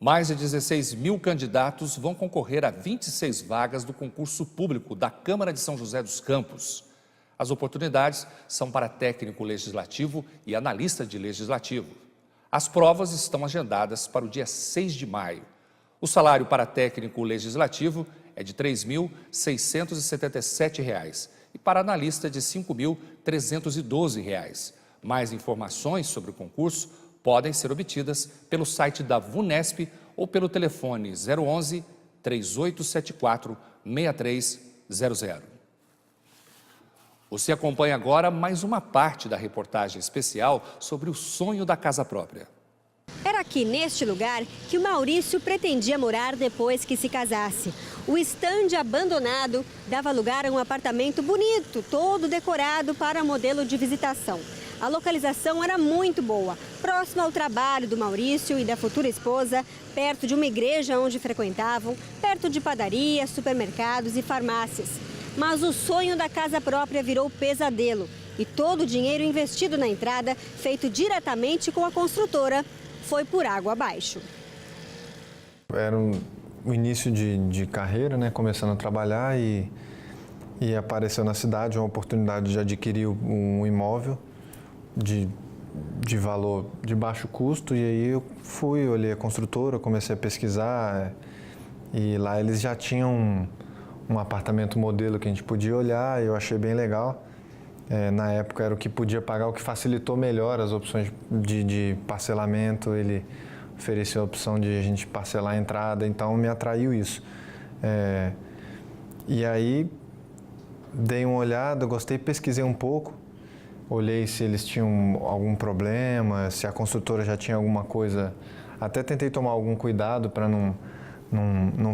Mais de 16 mil candidatos vão concorrer a 26 vagas do concurso público da Câmara de São José dos Campos. As oportunidades são para técnico legislativo e analista de legislativo. As provas estão agendadas para o dia 6 de maio. O salário para técnico legislativo é de R$ 3.677 e para analista de R$ 5.312. Mais informações sobre o concurso podem ser obtidas pelo site da VUNESP ou pelo telefone 011 3874 6300. Você acompanha agora mais uma parte da reportagem especial sobre o sonho da casa própria. Era aqui neste lugar que o Maurício pretendia morar depois que se casasse. O estande abandonado dava lugar a um apartamento bonito, todo decorado para modelo de visitação. A localização era muito boa, próximo ao trabalho do Maurício e da futura esposa, perto de uma igreja onde frequentavam, perto de padarias, supermercados e farmácias. Mas o sonho da casa própria virou pesadelo e todo o dinheiro investido na entrada, feito diretamente com a construtora, foi por água abaixo. Era o início de carreira, né? Começando a trabalhar e apareceu na cidade uma oportunidade de adquirir um imóvel de valor de baixo custo, e aí eu fui, olhei a construtora, comecei a pesquisar e lá eles já tinham um apartamento modelo que a gente podia olhar, e eu achei bem legal. Na época era o que podia pagar, o que facilitou melhor as opções de parcelamento. Ele ofereceu a opção de a gente parcelar a entrada, então me atraiu isso. E aí dei uma olhada, gostei, pesquisei um pouco, olhei se eles tinham algum problema, se a construtora já tinha alguma coisa. Até tentei tomar algum cuidado para não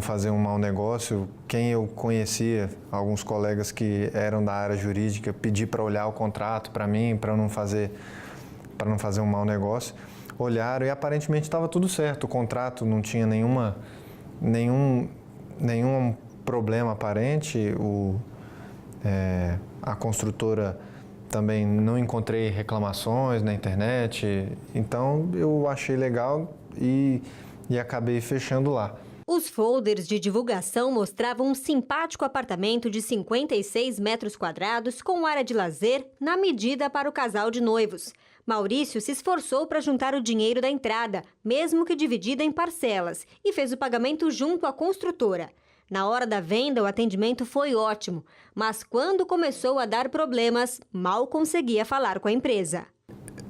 fazer um mau negócio. Quem eu conhecia, alguns colegas que eram da área jurídica, pedi para olhar o contrato para mim, para não fazer um mau negócio. Olharam e aparentemente estava tudo certo. O contrato não tinha nenhum problema aparente. A construtora também não encontrei reclamações na internet. Então eu achei legal e acabei fechando lá. Os folders de divulgação mostravam um simpático apartamento de 56 metros quadrados com área de lazer na medida para o casal de noivos. Maurício se esforçou para juntar o dinheiro da entrada, mesmo que dividida em parcelas, e fez o pagamento junto à construtora. Na hora da venda, o atendimento foi ótimo, mas quando começou a dar problemas, mal conseguia falar com a empresa.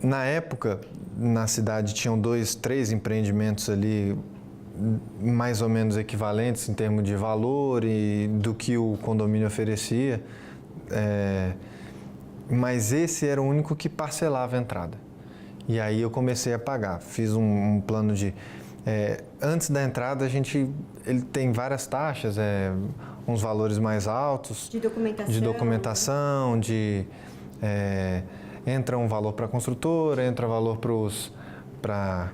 Na época, na cidade tinham 2, 3 empreendimentos ali, mais ou menos equivalentes em termos de valor e do que o condomínio oferecia, mas esse era o único que parcelava a entrada. E aí eu comecei a pagar, fiz um plano de... antes da entrada ele tem várias taxas, uns valores mais altos. De documentação. Entra um valor para a construtora, entra valor para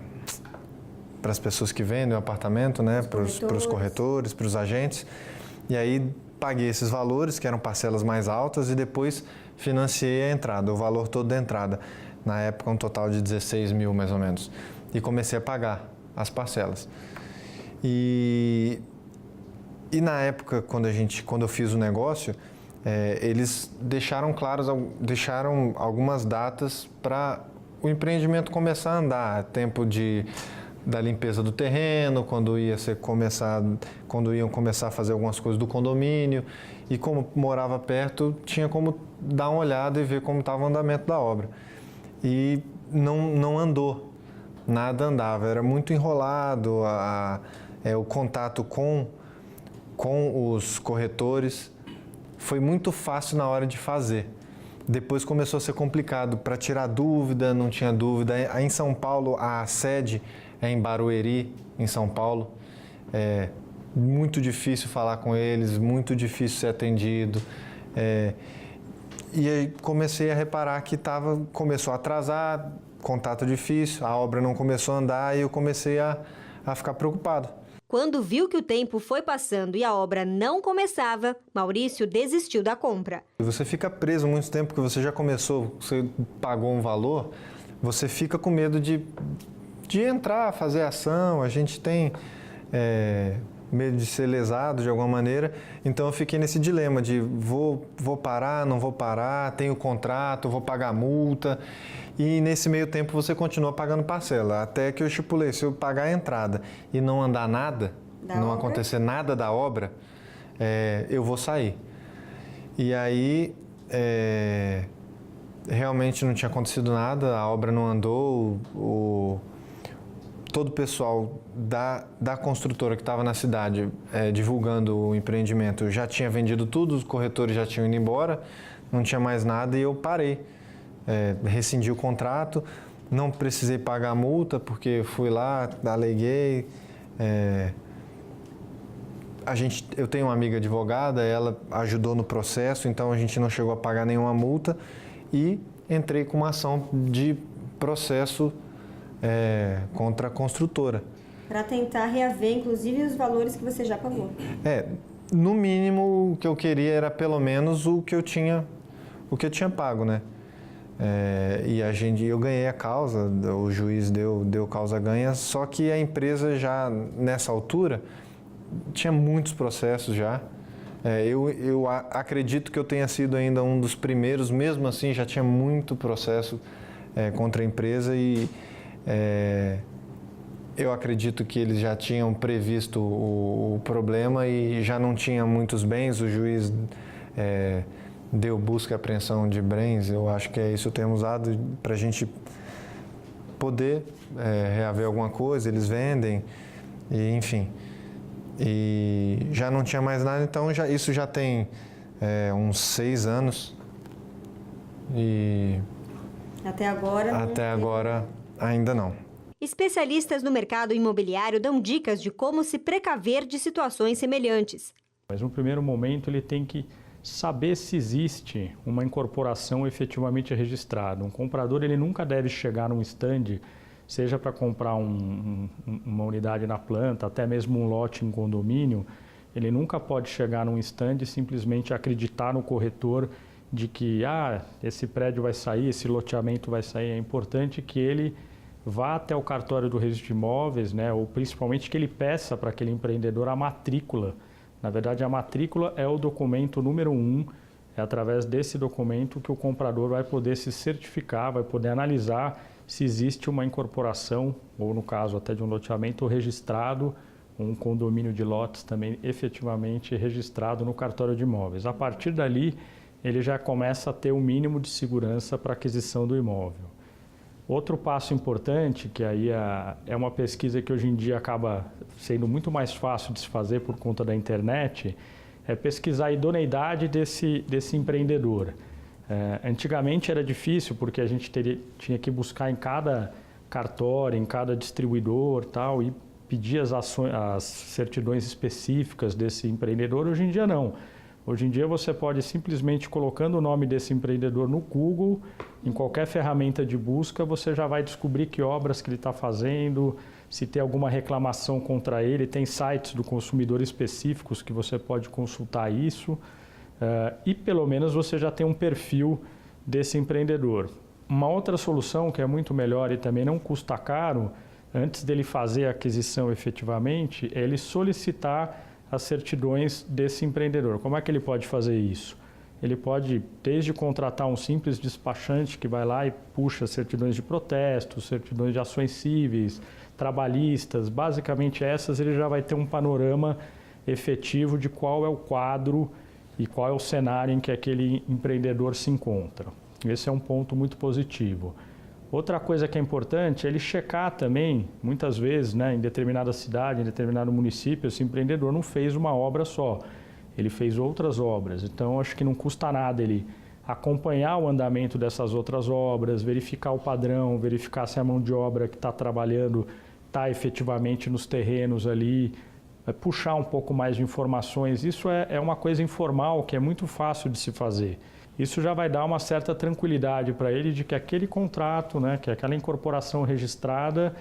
as pessoas que vendem o apartamento, né? Para os corretores, para os agentes. E aí paguei esses valores, que eram parcelas mais altas, e depois financiei a entrada, o valor todo da entrada. Na época, um total de 16 mil, mais ou menos. E comecei a pagar as parcelas. E na época, quando eu fiz o negócio, eles deixaram algumas datas para o empreendimento começar a andar. Tempo da limpeza do terreno, quando iam começar a fazer algumas coisas do condomínio. E como morava perto, tinha como dar uma olhada e ver como estava o andamento da obra. E não andou, nada andava, era muito enrolado, o contato com os corretores foi muito fácil na hora de fazer. Depois começou a ser complicado para tirar dúvida, não tinha dúvida. Aí em São Paulo, a sede é em Barueri, em São Paulo. É muito difícil falar com eles, muito difícil ser atendido. E aí comecei a reparar que começou a atrasar, contato difícil, a obra não começou a andar e eu comecei a ficar preocupado. Quando viu que o tempo foi passando e a obra não começava, Maurício desistiu da compra. Você fica preso muito tempo, porque você já começou, você pagou um valor, você fica com medo de de entrar, fazer ação, a gente tem medo de ser lesado de alguma maneira, então eu fiquei nesse dilema de vou parar, não vou parar, tenho contrato, vou pagar multa, e nesse meio tempo você continua pagando parcela, até que eu estipulei, se eu pagar a entrada e não andar nada, não acontecer nada da obra, eu vou sair. E aí, realmente não tinha acontecido nada, a obra não andou, todo o pessoal da construtora que estava na cidade divulgando o empreendimento já tinha vendido tudo, os corretores já tinham ido embora, não tinha mais nada e eu parei. Rescindi o contrato, não precisei pagar a multa porque fui lá, aleguei. Eu tenho uma amiga advogada, ela ajudou no processo, então a gente não chegou a pagar nenhuma multa e entrei com uma ação de processo contra a construtora. Para tentar reaver, inclusive, os valores que você já pagou. No mínimo, o que eu queria era pelo menos o que eu tinha pago, né? E eu ganhei a causa, o juiz deu causa ganha, só que a empresa já, nessa altura, tinha muitos processos já. Eu acredito que eu tenha sido ainda um dos primeiros, mesmo assim já tinha muito processo contra a empresa e eu acredito que eles já tinham previsto o problema e já não tinha muitos bens, o juiz deu busca e apreensão de bens, eu acho que é isso o termo usado para a gente poder reaver alguma coisa, eles vendem, e, enfim. E já não tinha mais nada, então isso já tem uns 6 anos. E até agora ainda não. Especialistas no mercado imobiliário dão dicas de como se precaver de situações semelhantes. Mas no primeiro momento ele tem que saber se existe uma incorporação efetivamente registrada. Um comprador ele nunca deve chegar num stand, seja para comprar uma unidade na planta, até mesmo um lote em condomínio, ele nunca pode chegar num stand e simplesmente acreditar no corretor de que esse prédio vai sair, esse loteamento vai sair. É importante que ele vá até o cartório do registro de imóveis, né, ou principalmente que ele peça para aquele empreendedor a matrícula. Na verdade, a matrícula é o documento número 1, é através desse documento que o comprador vai poder se certificar, vai poder analisar se existe uma incorporação, ou no caso até de um loteamento registrado, um condomínio de lotes também efetivamente registrado no cartório de imóveis. A partir dali, ele já começa a ter o mínimo de segurança para a aquisição do imóvel. Outro passo importante, que aí é uma pesquisa que hoje em dia acaba sendo muito mais fácil de se fazer por conta da internet, é pesquisar a idoneidade desse empreendedor. Antigamente era difícil porque a gente tinha que buscar em cada cartório, em cada distribuidor tal, e pedir as certidões específicas desse empreendedor. Hoje em dia não. Hoje em dia você pode simplesmente colocando o nome desse empreendedor no Google, em qualquer ferramenta de busca, você já vai descobrir que obras que ele está fazendo, se tem alguma reclamação contra ele, tem sites do consumidor específicos que você pode consultar isso. E pelo menos você já tem um perfil desse empreendedor. Uma outra solução que é muito melhor e também não custa caro, antes dele fazer a aquisição efetivamente, é ele solicitar as certidões desse empreendedor. Como é que ele pode fazer isso? Ele pode, desde contratar um simples despachante que vai lá e puxa certidões de protesto, certidões de ações cíveis, trabalhistas, basicamente essas, ele já vai ter um panorama efetivo de qual é o quadro e qual é o cenário em que aquele empreendedor se encontra. Esse é um ponto muito positivo. Outra coisa que é importante é ele checar também, muitas vezes, né, em determinada cidade, em determinado município, esse empreendedor não fez uma obra só, ele fez outras obras. Então, acho que não custa nada ele acompanhar o andamento dessas outras obras, verificar o padrão, verificar se a mão de obra que está trabalhando está efetivamente nos terrenos ali, puxar um pouco mais de informações. Isso é uma coisa informal que é muito fácil de se fazer. Isso já vai dar uma certa tranquilidade para ele de que aquele contrato, né, que aquela incorporação registrada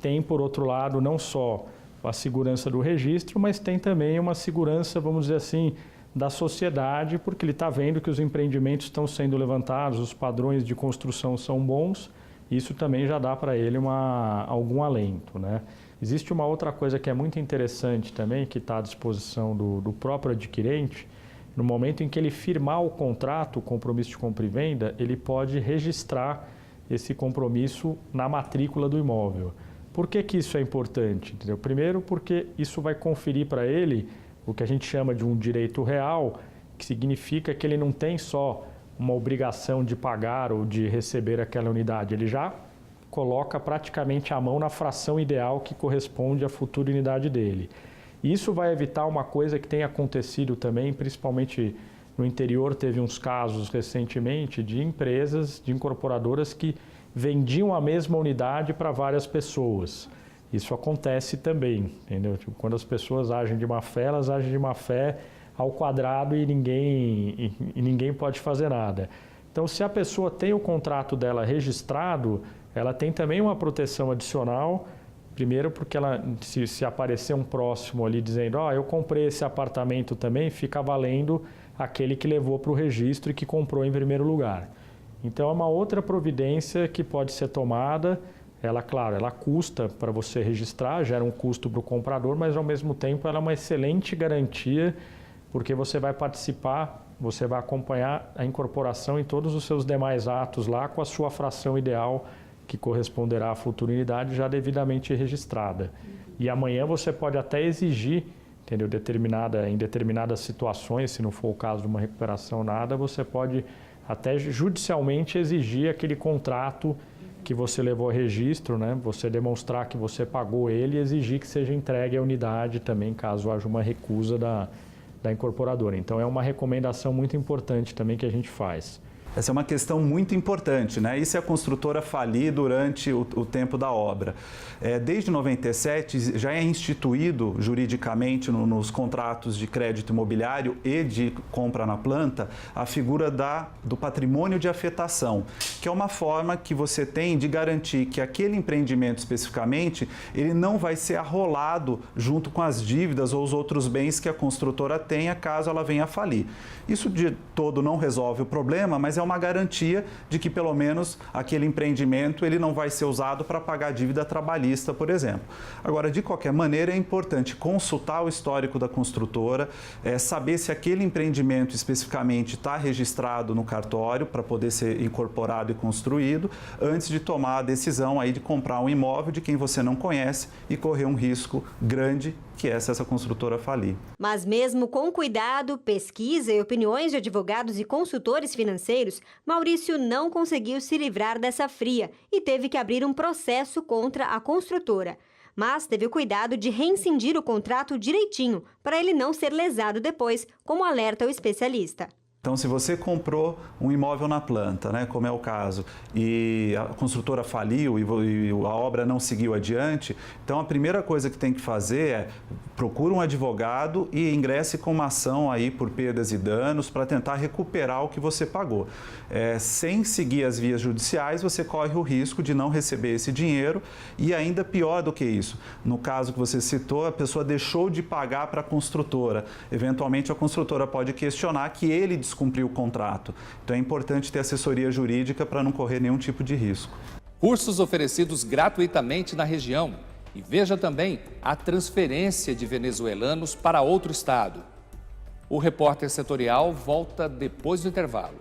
tem, por outro lado, não só a segurança do registro, mas tem também uma segurança, vamos dizer assim, da sociedade, porque ele está vendo que os empreendimentos estão sendo levantados, os padrões de construção são bons isso também já dá para ele algum alento, né? Existe uma outra coisa que é muito interessante também, que está à disposição do próprio adquirente. No momento em que ele firmar o contrato, o compromisso de compra e venda, ele pode registrar esse compromisso na matrícula do imóvel. Por que isso é importante? Entendeu? Primeiro, porque isso vai conferir para ele o que a gente chama de um direito real, que significa que ele não tem só uma obrigação de pagar ou de receber aquela unidade, ele já coloca praticamente a mão na fração ideal que corresponde à futura unidade dele. Isso vai evitar uma coisa que tem acontecido também, principalmente no interior, teve uns casos recentemente de empresas, de incorporadoras que vendiam a mesma unidade para várias pessoas. Isso acontece também, entendeu? Tipo, quando as pessoas agem de má fé, elas agem de má fé ao quadrado e ninguém pode fazer nada. Então, se a pessoa tem o contrato dela registrado, ela tem também uma proteção adicional. Primeiro porque ela, se aparecer um próximo ali dizendo eu comprei esse apartamento também, fica valendo aquele que levou para o registro e que comprou em primeiro lugar. Então é uma outra providência que pode ser tomada. Ela, claro, ela custa para você registrar, gera um custo para o comprador, mas ao mesmo tempo ela é uma excelente garantia, porque você vai participar, você vai acompanhar a incorporação em todos os seus demais atos lá com a sua fração ideal, que corresponderá à futura unidade já devidamente registrada. E amanhã você pode até exigir, entendeu? Em determinadas situações, se não for o caso de uma recuperação nada, você pode até judicialmente exigir aquele contrato que você levou a registro, né? Você demonstrar que você pagou ele e exigir que seja entregue a unidade também, caso haja uma recusa da incorporadora. Então é uma recomendação muito importante também que a gente faz. Essa é uma questão muito importante, né? E se a construtora falir durante o tempo da obra? Desde 97 já é instituído juridicamente nos contratos de crédito imobiliário e de compra na planta a figura do patrimônio de afetação, que é uma forma que você tem de garantir que aquele empreendimento especificamente ele não vai ser arrolado junto com as dívidas ou os outros bens que a construtora tenha caso ela venha a falir. Isso de todo não resolve o problema, mas é uma garantia de que pelo menos aquele empreendimento ele não vai ser usado para pagar dívida trabalhista, por exemplo. Agora, de qualquer maneira, é importante consultar o histórico da construtora, saber se aquele empreendimento especificamente está registrado no cartório para poder ser incorporado e construído, antes de tomar a decisão aí de comprar um imóvel de quem você não conhece e correr um risco grande que é se essa construtora falir. Mas mesmo com cuidado, pesquisa e opiniões de advogados e consultores financeiros, Maurício não conseguiu se livrar dessa fria e teve que abrir um processo contra a construtora. Mas teve o cuidado de rescindir o contrato direitinho, para ele não ser lesado depois, como alerta o especialista. Então, se você comprou um imóvel na planta, né, como é o caso, e a construtora faliu e a obra não seguiu adiante, então a primeira coisa que tem que fazer é procura um advogado e ingresse com uma ação aí por perdas e danos para tentar recuperar o que você pagou. Sem seguir as vias judiciais, você corre o risco de não receber esse dinheiro e ainda pior do que isso. No caso que você citou, a pessoa deixou de pagar para a construtora. Eventualmente, a construtora pode questionar que ele descumpriu o contrato. Então é importante ter assessoria jurídica para não correr nenhum tipo de risco. Cursos oferecidos gratuitamente na região. E veja também a transferência de venezuelanos para outro estado. O repórter setorial volta depois do intervalo.